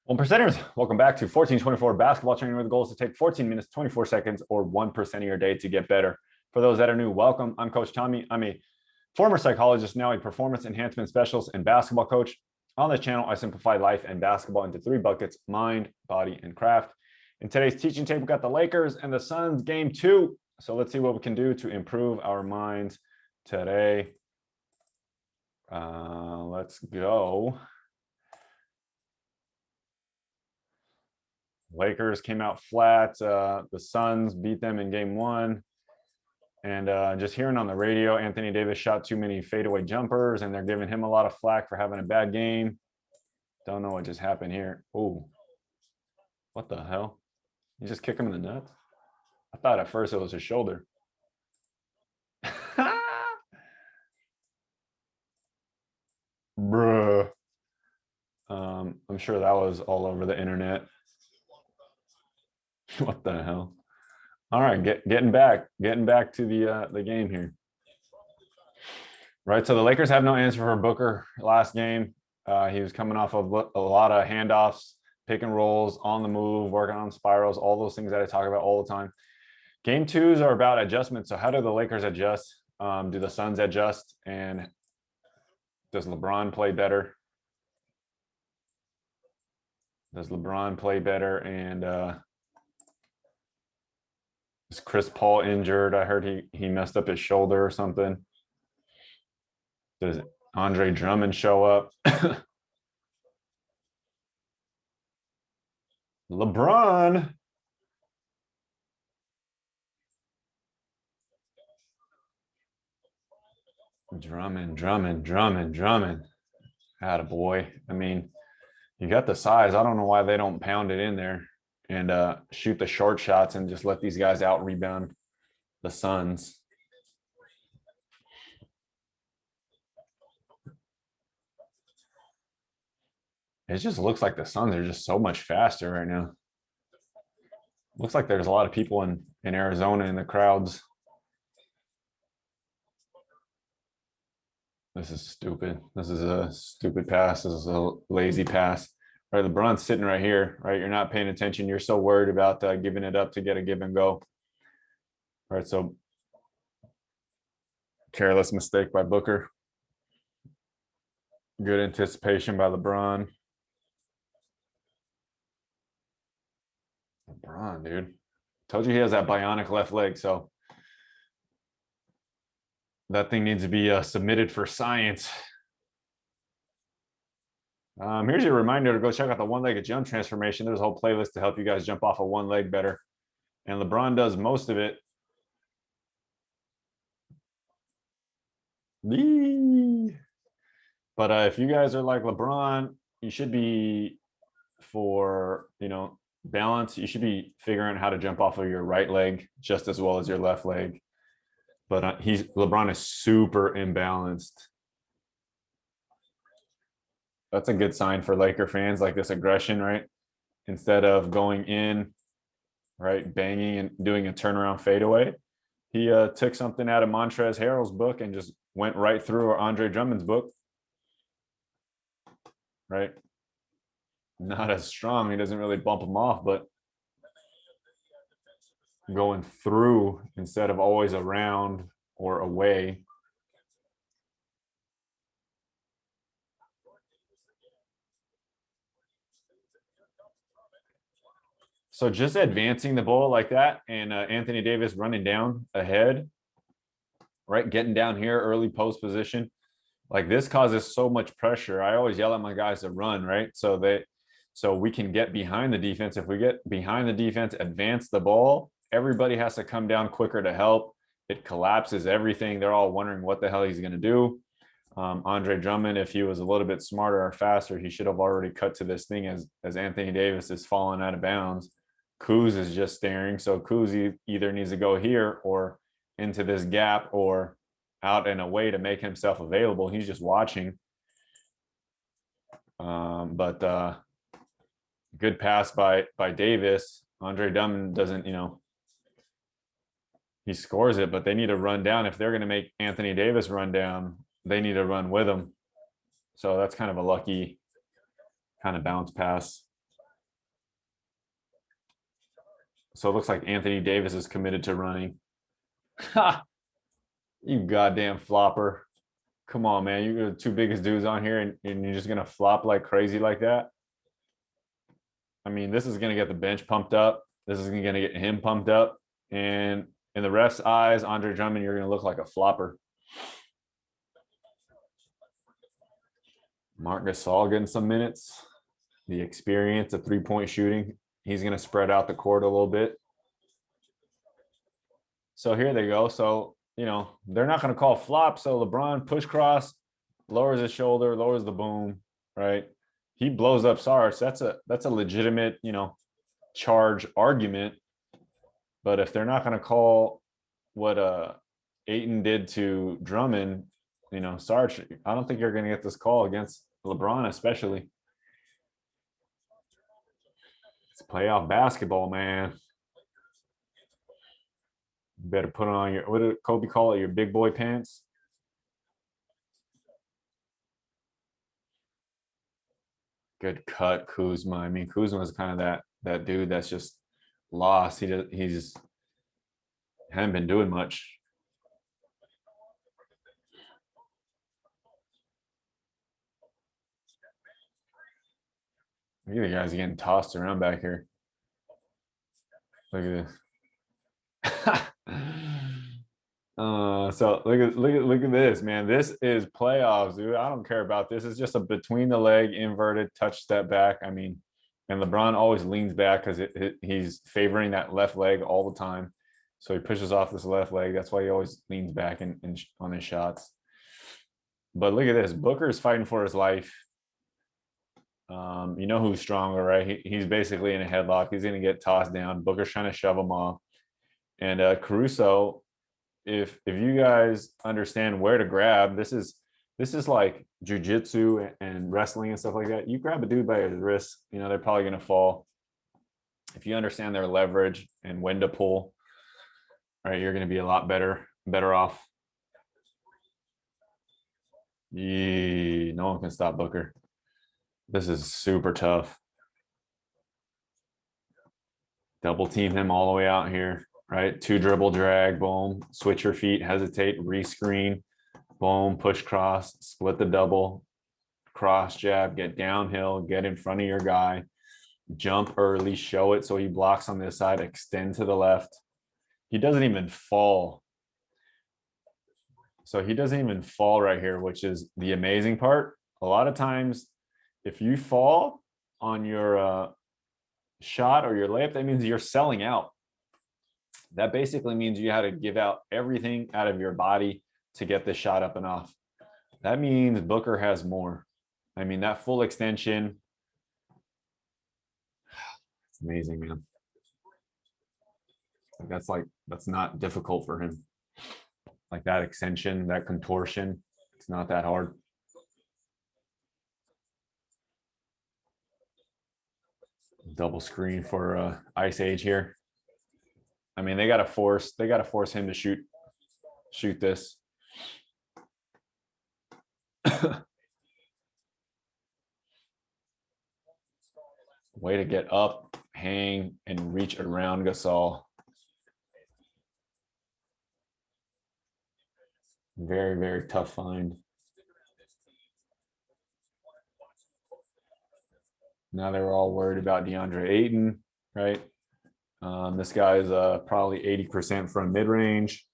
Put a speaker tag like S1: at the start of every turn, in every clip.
S1: Well, percenters, welcome back to 1424 basketball training, where the goal is to take 14 minutes, 24 seconds, or 1% of your day to get better. For those that are new, welcome. I'm Coach Tommy. I'm a former psychologist, now a performance enhancement specialist and basketball coach. On this channel, I simplify life and basketball into three buckets: mind, body, and craft. In today's teaching tape, we've got the Lakers and the Suns game 2. So let's see what we can do to improve our minds today. Let's go. Lakers came out flat. The Suns beat them in game 1. And just hearing on the radio, Anthony Davis shot too many fadeaway jumpers, and they're giving him a lot of flack for having a bad game. Don't know what just happened here. Oh, what the hell? You just kick him in the nuts? I thought at first it was his shoulder. Bruh. I'm sure that was all over the internet. What the hell? All right, getting back to the game here. Right, so the Lakers have no answer for Booker last game. He was coming off of a lot of handoffs, pick and rolls, on the move, working on spirals, all those things that I talk about all the time. Game 2s are about adjustments. So how do the Lakers adjust? Do the Suns adjust? And does LeBron play better? Does LeBron play better? And is Chris Paul injured? I heard he messed up his shoulder or something. Does Andre Drummond show up? LeBron. Drummond. Attaboy. I mean, you got the size. I don't know why they don't pound it in there and shoot the short shots and just let these guys out rebound the Suns. It just looks like the Suns are just so much faster right now. Looks like there's a lot of people in Arizona in the crowds. This is stupid. This is a stupid pass. This is a lazy pass. All right, LeBron's sitting right here, right? You're not paying attention. You're so worried about giving it up to get a give and go. All right, so careless mistake by Booker. Good anticipation by LeBron. LeBron, dude. Told you he has that bionic left leg, so that thing needs to be submitted for science. Here's your reminder to go check out the one-legged jump transformation. There's a whole playlist to help you guys jump off of one leg better. And LeBron does most of it. But if you guys are like LeBron, you should be, for balance, you should be figuring out how to jump off of your right leg just as well as your left leg. But LeBron is super imbalanced. That's a good sign for Laker fans, like this aggression, right? Instead of going in, right, banging and doing a turnaround fadeaway, he took something out of Montrezl Harrell's book and just went right through Andre Drummond's book, right? Not as strong. He doesn't really bump him off, but going through instead of always around or away. So just advancing the ball like that and Anthony Davis running down ahead, right? Getting down here, early post position. Like this causes so much pressure. I always yell at my guys to run, right? So we can get behind the defense. If we get behind the defense, advance the ball, everybody has to come down quicker to help. It collapses everything. They're all wondering what the hell he's going to do. Andre Drummond, if he was a little bit smarter or faster, he should have already cut to this thing as Anthony Davis is falling out of bounds. Kuz is just staring. So Kuz either needs to go here or into this gap or out and away to make himself available. He's just watching. But good pass by Davis. Andre Drummond doesn't, he scores it, but they need to run down. If they're going to make Anthony Davis run down, they need to run with him. So that's kind of a lucky kind of bounce pass. So it looks like Anthony Davis is committed to running. Ha! You goddamn flopper. Come on, man. You're the two biggest dudes on here and you're just gonna flop like crazy like that. I mean, this is gonna get the bench pumped up. This is gonna get him pumped up. And in the ref's eyes, Andre Drummond, you're gonna look like a flopper. Marc Gasol getting some minutes. The experience of three-point shooting. He's going to spread out the court a little bit. So here they go. So, you know, they're not going to call flop. So LeBron push cross, lowers his shoulder, lowers the boom, right? He blows up Sarge. That's a legitimate, you know, charge argument. But if they're not going to call what Ayton did to Drummond, you know, Sarge, I don't think you're going to get this call against LeBron, especially. It's playoff basketball, man. You better put on your, what did Kobe call it, your big boy pants? Good cut, Kuzma. I mean, Kuzma is kind of that dude that's just lost. He's hadn't been doing much. Look at the guys getting tossed around back here. Look at this. So look at this, man. This is playoffs, dude. I don't care about this. It's just a between the leg inverted touch step back. I mean, and LeBron always leans back because he's favoring that left leg all the time. So he pushes off this left leg. That's why he always leans back on his shots. But look at this. Booker is fighting for his life. You know who's stronger, right? He's basically in a headlock. He's going to get tossed down. Booker's trying to shove him off. And Caruso, if you guys understand where to grab, this is like jujitsu and wrestling and stuff like that. You grab a dude by his wrist, you know, they're probably going to fall. If you understand their leverage and when to pull, right, you're going to be a lot better off. No one can stop Booker. This is super tough. Double team him all the way out here, right? Two dribble drag, boom, switch your feet, hesitate, rescreen, boom, push cross, split the double, cross jab, get downhill, get in front of your guy, jump early, show it so he blocks on this side, extend to the left. He doesn't even fall. So he doesn't even fall right here, which is the amazing part. A lot of times, if you fall on your shot or your layup, that means you're selling out. That basically means you had to give out everything out of your body to get this shot up and off. That means Booker has more. I mean, that full extension. It's amazing, man. That's not difficult for him. Like that extension, that contortion, it's not that hard. Double screen for Ice Age here. I mean, they gotta force him to shoot this. Way to get up, hang, and reach around Gasol. Very, very tough find. Now they were all worried about DeAndre Ayton, right? This guy is probably 80% from mid-range.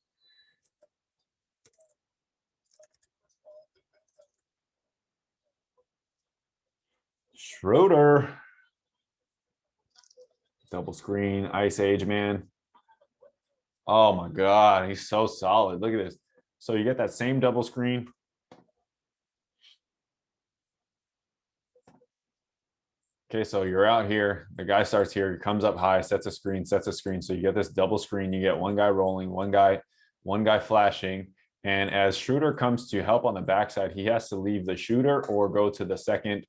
S1: Schroeder. Double screen, Ice Age, man. Oh my God, he's so solid. Look at this. So you get that same double screen. Okay, so you're out here. The guy starts here, comes up high, sets a screen. So you get this double screen. You get one guy rolling, one guy flashing. And as Schroeder comes to help on the backside, he has to leave the shooter or go to the second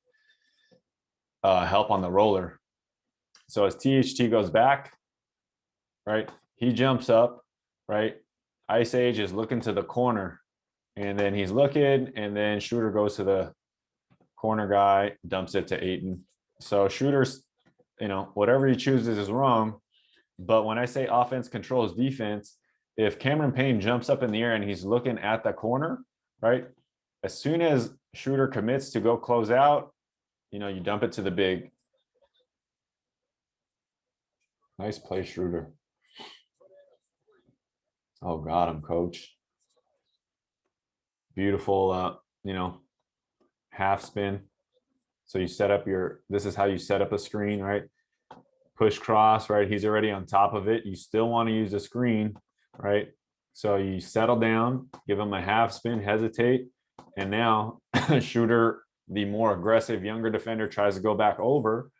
S1: help on the roller. So as THT goes back, right, he jumps up, right? Ice Age is looking to the corner, and then he's looking, and then Schroeder goes to the corner guy, dumps it to Ayton. So Schroeder's, you know, whatever he chooses is wrong. But when I say offense controls defense, if Cameron Payne jumps up in the air and he's looking at the corner, right? As soon as Schroeder commits to go close out, you dump it to the big. Nice play, Schroeder. Oh, got him, coach. Beautiful, half spin. So you set up this is how you set up a screen, right? Push cross, right? He's already on top of it. You still want to use the screen, right? So you settle down, give him a half spin, hesitate. And now Schroeder, the more aggressive younger defender, tries to go back over.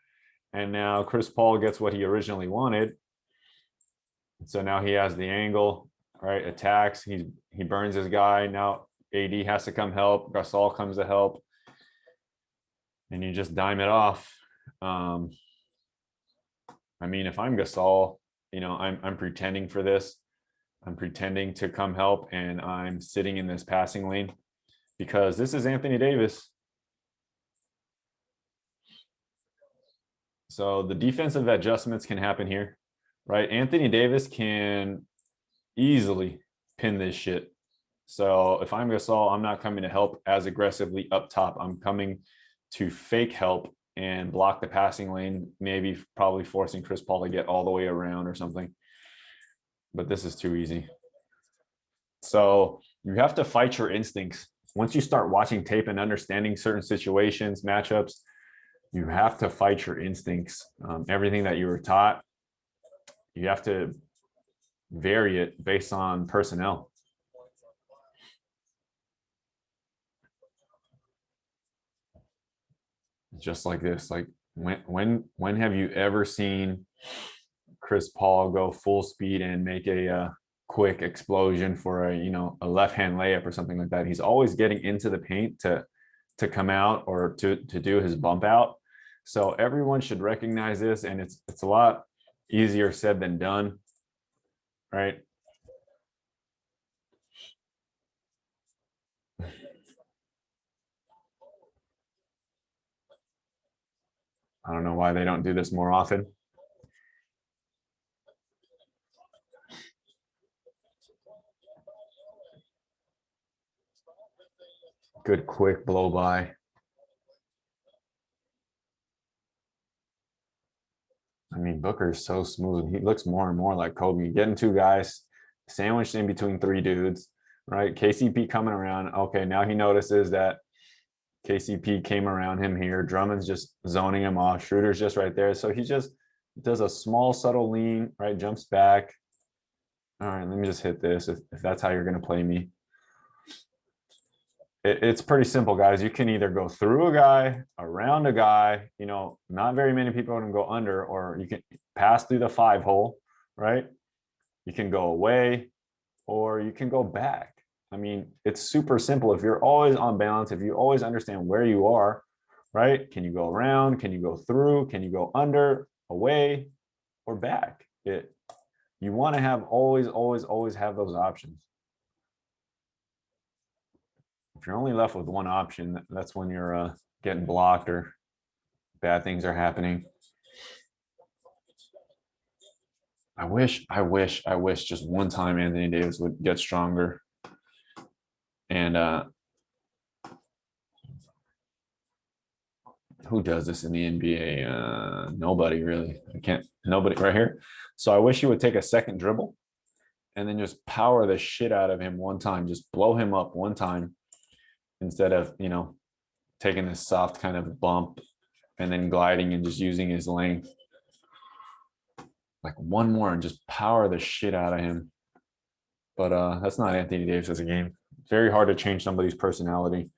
S1: And now Chris Paul gets what he originally wanted. So now he has the angle, right? Attacks. He burns his guy. Now AD has to come help. Gasol comes to help. And you just dime it off. I mean, if I'm Gasol, I'm pretending for this. I'm pretending to come help, and I'm sitting in this passing lane because this is Anthony Davis. So the defensive adjustments can happen here, right? Anthony Davis can easily pin this shit. So if I'm Gasol, I'm not coming to help as aggressively up top. I'm coming to fake help and block the passing lane, probably forcing Chris Paul to get all the way around or something. But this is too easy. So you have to fight your instincts. Once you start watching tape and understanding certain situations, matchups, you have to fight your instincts. Everything that you were taught, you have to vary it based on personnel. Just like this, like when have you ever seen Chris Paul go full speed and make a quick explosion for a left-hand layup or something like that? He's always getting into the paint to come out or to do his bump out. So everyone should recognize this, and it's a lot easier said than done, right? I don't know why they don't do this more often. Good quick blow by. I mean, Booker's so smooth. He looks more and more like Kobe. Getting two guys sandwiched in between three dudes, right? KCP coming around. Okay, now he notices that KCP came around him here. Drummond's just zoning him off. Schroeder's just right there. So he just does a small, subtle lean, right? Jumps back. All right, let me just hit this if that's how you're going to play me. It's pretty simple, guys. You can either go through a guy, around a guy, not very many people are going to go under, or you can pass through the 5 hole, right? You can go away, or you can go back. I mean, it's super simple. If you're always on balance, if you always understand where you are, right? Can you go around? Can you go through? Can you go under, away, or back? You want to have always have those options. If you're only left with one option, that's when you're getting blocked or bad things are happening. I wish just one time Anthony Davis would get stronger. And who does this in the NBA? Nobody really. Nobody right here. So I wish he would take a second dribble and then just power the shit out of him one time. Just blow him up one time instead of, taking this soft kind of bump and then gliding and just using his length. Like one more and just power the shit out of him. But that's not Anthony Davis as a game. It's very hard to change somebody's personality.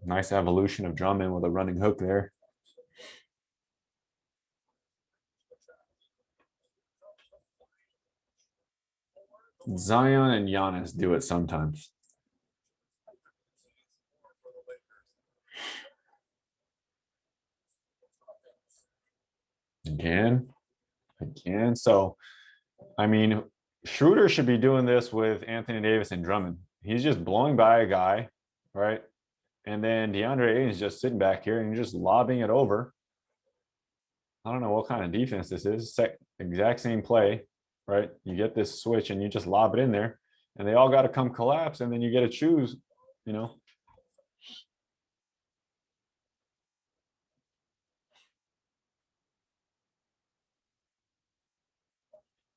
S1: Nice evolution of Drummond with a running hook there. Zion and Giannis do it sometimes. Again. So, I mean, Schroeder should be doing this with Anthony Davis and Drummond. He's just blowing by a guy, right? And then DeAndre Ayton's just sitting back here and just lobbing it over. I don't know what kind of defense this is. Exact same play, right? You get this switch and you just lob it in there, and they all got to come collapse, and then you get to choose, you know.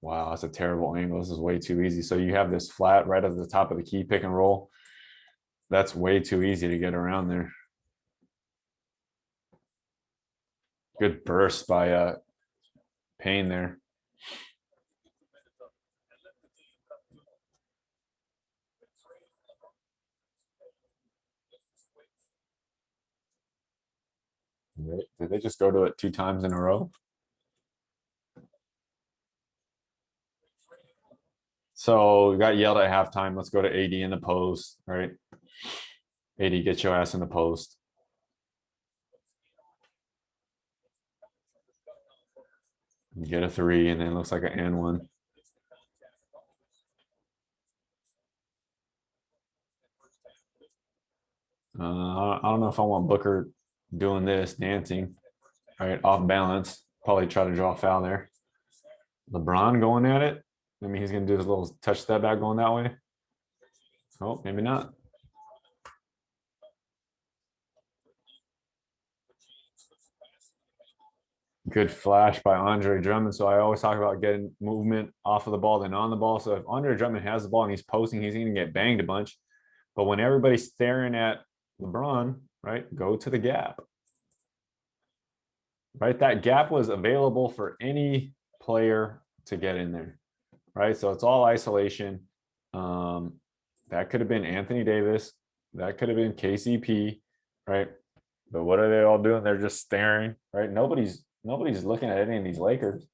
S1: Wow, that's a terrible angle. This is way too easy. So you have this flat right at the top of the key, pick and roll. That's way too easy to get around there. Good burst by Payne there. Did they just go to it 2 times in a row? So we got yelled at halftime. Let's go to AD in the post, right? AD, get your ass in the post. Get a 3, and then it looks like an and 1. I don't know if I want Booker doing this, dancing, right? Off balance. Probably try to draw a foul there. LeBron going at it. I mean, he's going to do his little touch step back going that way. Oh, maybe not. Good flash by Andre Drummond. So I always talk about getting movement off of the ball than on the ball. So if Andre Drummond has the ball and he's posting, he's going to get banged a bunch. But when everybody's staring at LeBron, right, go to the gap. Right, that gap was available for any player to get in there. Right, so it's all isolation. That could have been Anthony Davis. That could have been KCP. Right, but what are they all doing? They're just staring. Right, nobody's looking at any of these Lakers.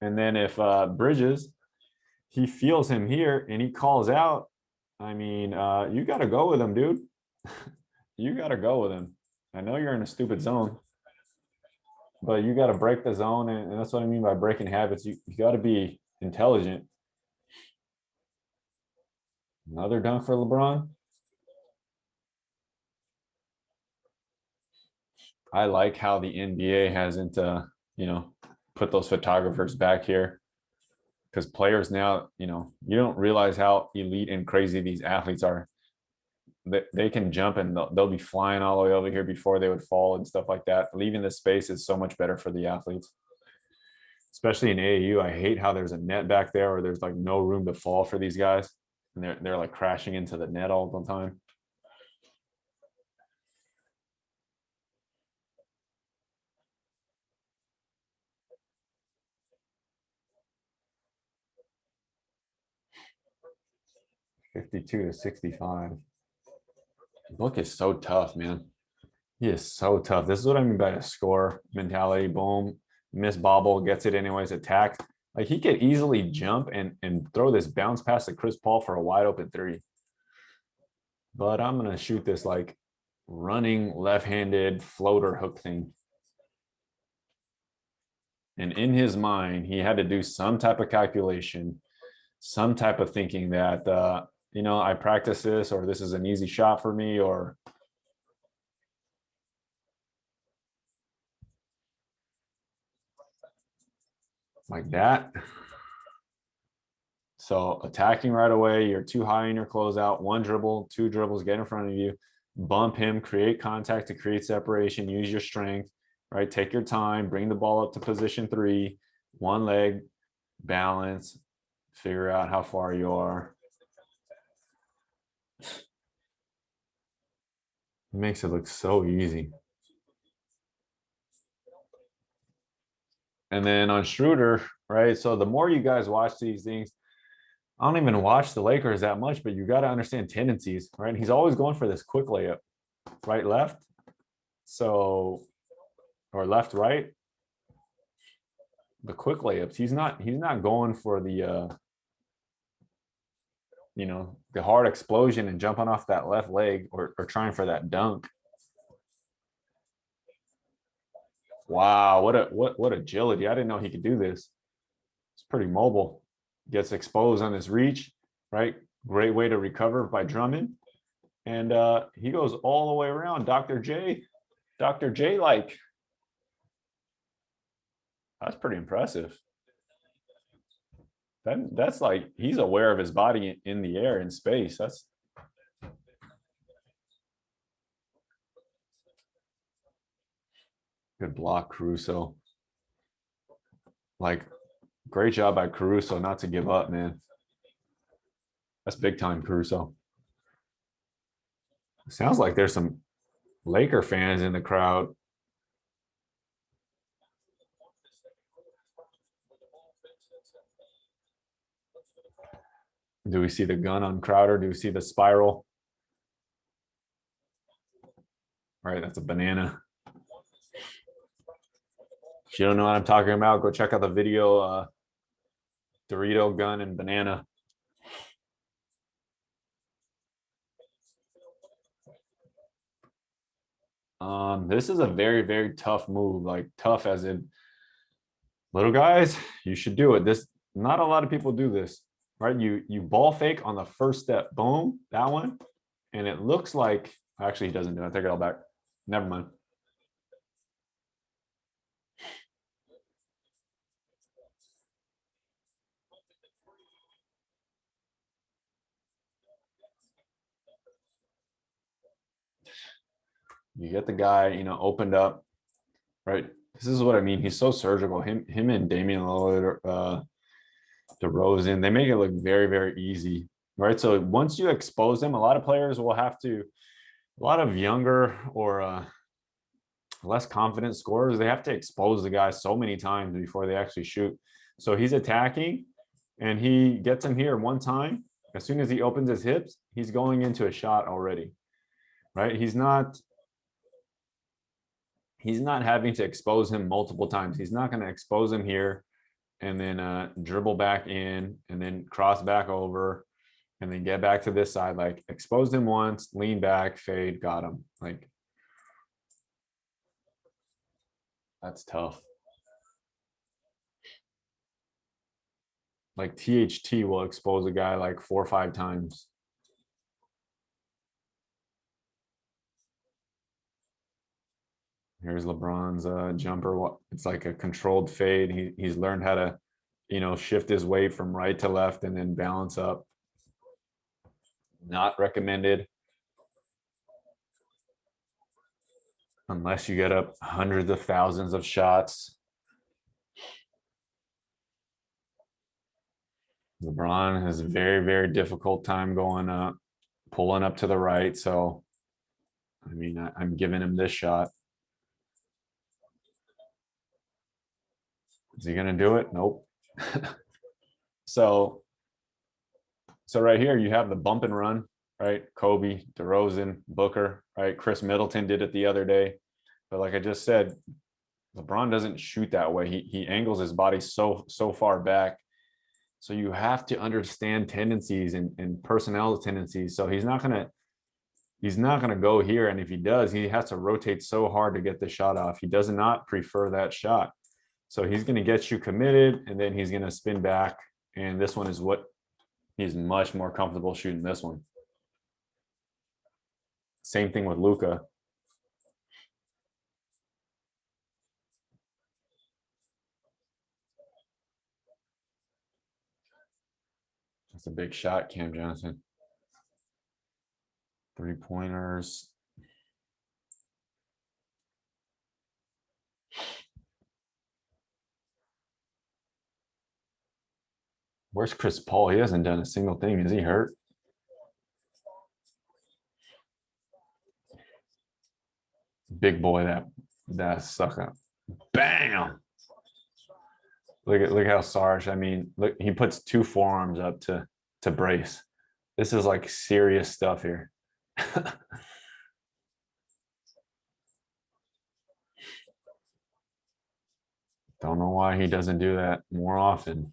S1: And then if Bridges, he feels him here and he calls out, I mean, you got to go with him, dude. You got to go with him. I know you're in a stupid zone, but you got to break the zone. And that's what I mean by breaking habits. You got to be intelligent. Another dunk for LeBron. I like how the NBA hasn't, put those photographers back here, because players now, you don't realize how elite and crazy these athletes are. They can jump and they'll be flying all the way over here before they would fall and stuff like that. Leaving the space is so much better for the athletes, especially in AAU. I hate how there's a net back there where there's like no room to fall for these guys, and they're like crashing into the net all the time. $52 to 65. Book is so tough, man. He is so tough. This is what I mean by a score mentality. Boom, miss bobble, gets it anyways, attack. Like he could easily jump and throw this bounce pass to Chris Paul for a wide open 3. But I'm gonna shoot this like running left-handed floater hook thing. And in his mind, he had to do some type of calculation, some type of thinking that I practice this, or this is an easy shot for me, or like that. So attacking right away, you're too high in your closeout, 1 dribble, 2 dribbles, get in front of you, bump him, create contact to create separation, use your strength, right? Take your time, bring the ball up to position 3, 1 leg, balance, figure out how far you are. It makes it look so easy. And then on Schroeder, right? So the more you guys watch these things, I don't even watch the Lakers that much, but you got to understand tendencies, right? He's always going for this quick layup, right, left. So, or left, right. The quick layups. He's not going for the hard explosion and jumping off that left leg, or trying for that dunk. Wow, what agility. I didn't know he could do this. It's pretty mobile. Gets exposed on his reach, right? Great way to recover by Drummond. And he goes all the way around. Dr. J. Dr. J, like, that's pretty impressive. That's like, he's aware of his body in the air, in space. That's good block, Caruso. Like, great job by Caruso not to give up, man. That's big time, Caruso. Sounds like there's some Laker fans in the crowd. Do we see the gun on Crowder? Do we see the spiral? All right, that's a banana. If you don't know what I'm talking about, go check out the video. Dorito, gun, and banana. This is a very, very tough move. Like, tough as in little guys, you should do it. This, not a lot of people do this, right? You ball fake on the first step. Boom, that one. And it looks like, actually he doesn't do it. I take it all back. Never mind. You get the guy, opened up, right? This is what I mean. He's so surgical. Him and Damian Lillard, DeRozan, they make it look very, very easy, right? So once you expose them, a lot of players will have to, a lot of younger or less confident scorers, they have to expose the guy so many times before they actually shoot. So he's attacking and he gets him here one time. As soon as he opens his hips, he's going into a shot already, right? He's not having to expose him multiple times. He's not going to expose him here and then dribble back in and then cross back over and then get back to this side. Like, exposed him once, lean back, fade, got him. Like, that's tough. Like, THT will expose a guy like 4 or 5 times. Here's LeBron's jumper. It's like a controlled fade. He's learned how to, shift his weight from right to left and then balance up. Not recommended unless you get up hundreds of thousands of shots. LeBron has a very, very difficult time going up, pulling up to the right. So, I mean, I'm giving him this shot. Is he going to do it? Nope. so right here, you have the bump and run, right? Kobe, DeRozan, Booker, right? Chris Middleton did it the other day. But like I just said, LeBron doesn't shoot that way. He angles his body so far back. So you have to understand tendencies and personnel tendencies. So he's not gonna go here. And if he does, he has to rotate so hard to get the shot off. He does not prefer that shot. So he's gonna get you committed and then he's gonna spin back. And this one is what he's much more comfortable shooting this one. Same thing with Luka. That's a big shot, Cam Johnson. 3-pointers. Where's Chris Paul? He hasn't done a single thing. Is he hurt? Big boy, that sucker. Bam! Look how Sarge. I mean, look, he puts 2 forearms up to brace. This is like serious stuff here. Don't know why he doesn't do that more often.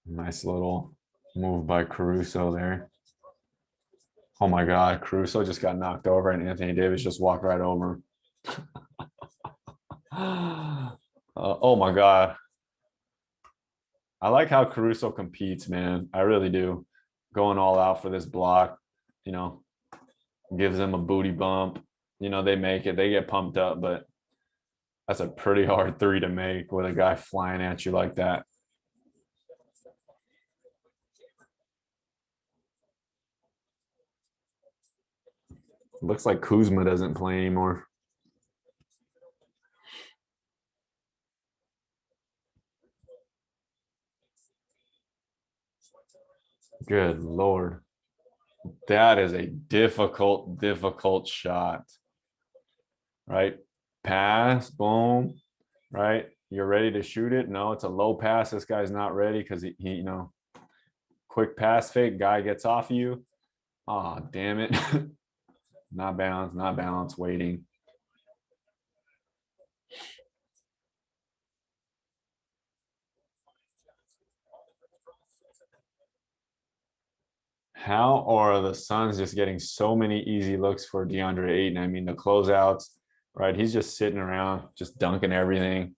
S1: Nice little move by Caruso there. Oh my God, Caruso just got knocked over and Anthony Davis just walked right over him. Oh my God. I like how Caruso competes, man. I really do. Going all out for this block, you know, gives them a booty bump. You know, they make it, they get pumped up, but that's a pretty hard three to make with a guy flying at you like that. Looks like Kuzma doesn't play anymore. Good Lord. That is a difficult shot. Right? Pass, boom, right? You're ready to shoot it. No, it's a low pass. This guy's not ready because you know, quick pass fake, guy gets off you. Oh, damn it. Not balance, waiting. How are the Suns just getting so many easy looks for DeAndre Ayton? I mean, the closeouts, right? He's just sitting around, just dunking everything.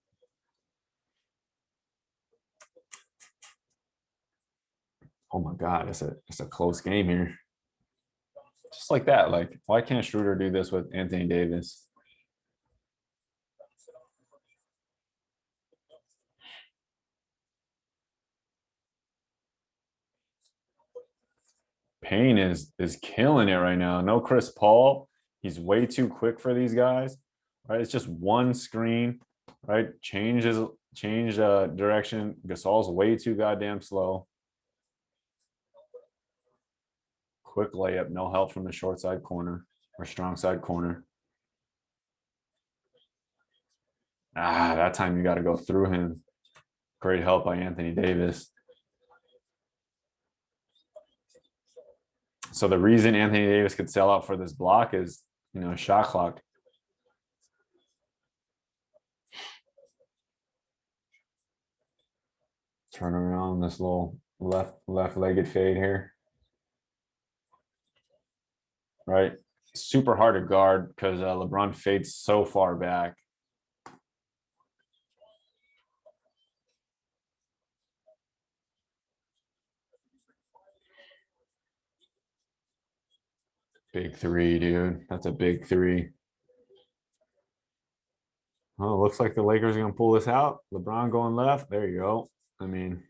S1: Oh my God, it's a close game here. Just like that. Like, why can't Schroeder do this with Anthony Davis? Payne is killing it right now. No Chris Paul. He's way too quick for these guys. Right? It's just one screen, right? Change direction. Gasol's way too goddamn slow. Quick layup, no help from the short side corner or strong side corner. That time you got to go through him. Great help by Anthony Davis. So the reason Anthony Davis could sell out for this block is, you know, shot clock. Turn around this little left-legged fade here. Right? Super hard to guard because LeBron fades so far back. Big three, dude. That's a big three. Oh, looks like the Lakers are going to pull this out. LeBron going left. There you go. I mean,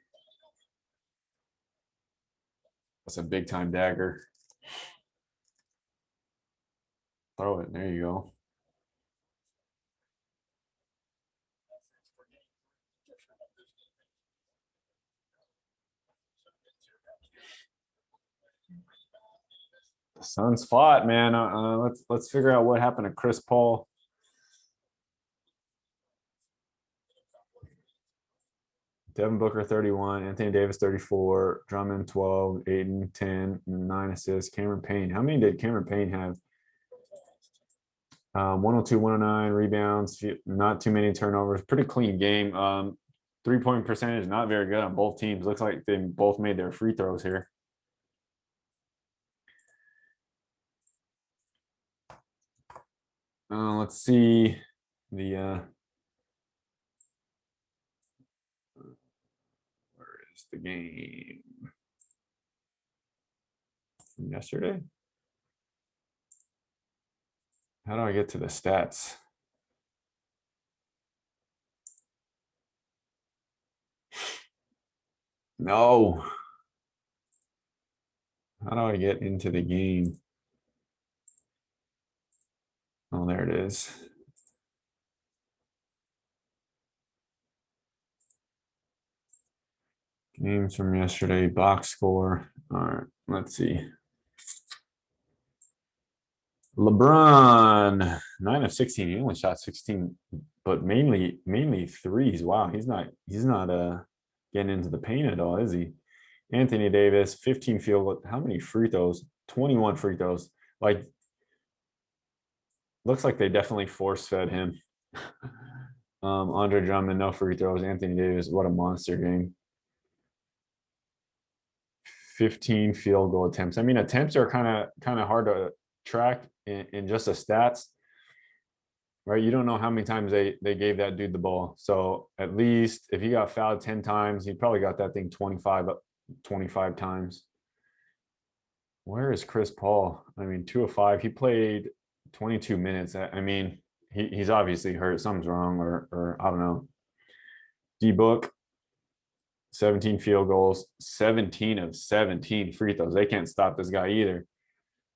S1: that's a big time dagger. Throw it. There you go. The Suns fought, man. Let's figure out what happened to Chris Paul. Devin Booker 31, Anthony Davis 34, Drummond 12, Aiden 10, 9 assists. Cameron Payne. How many did Cameron Payne have? 102, 109 rebounds, not too many turnovers. Pretty clean game. 3-point percentage, not very good on both teams. Looks like they both made their free throws here. Let's see the where is the game from yesterday? How do I get to the stats? No. How do I get into the game? Oh, there it is. Games from yesterday, box score. All right, let's see. LeBron, 9 of 16. He only shot 16, but mainly threes. Wow, he's not getting into the paint at all, is he? Anthony Davis, 15 field. How many free throws? 21 free throws. Like, looks like they definitely force fed him. Andre Drummond, no free throws. Anthony Davis, what a monster game. 15 field goal attempts. I mean, attempts are kind of hard to track in just the stats. right? You don't know how many times they gave that dude the ball. So at least if he got fouled 10 times, he probably got that thing 25 times. Where is Chris Paul? I mean, 2 of 5. He played 22 minutes. I mean, he's obviously hurt. Something's wrong, or I don't know. D-Book, 17 field goals, 17 of 17 free throws. They can't stop this guy either.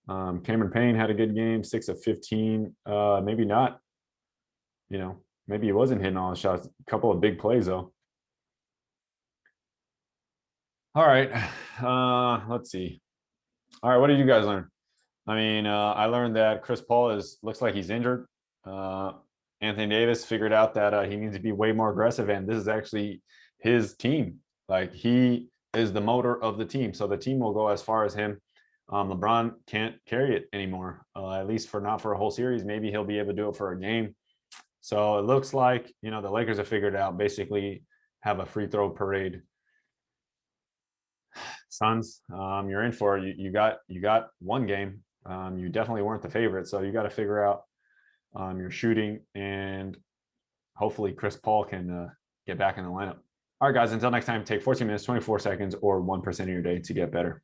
S1: Cameron Payne had a good game, 6 of 15. Maybe not. You know, maybe he wasn't hitting all the shots. A couple of big plays though. All right. Let's see. All right, what did you guys learn? I mean, I learned that Chris Paul looks like he's injured. Anthony Davis figured out that he needs to be way more aggressive, and this is actually his team. Like, he is the motor of the team, so the team will go as far as him. LeBron can't carry it anymore, at least not for a whole series. Maybe he'll be able to do it for a game. So it looks like, you know, the Lakers have figured out, basically have a free throw parade. Suns, you're in for it. You got one game. You definitely weren't the favorite, so you got to figure out your shooting, and hopefully Chris Paul can get back in the lineup. All right, guys, until next time, take 14 minutes, 24 seconds, or 1% of your day to get better.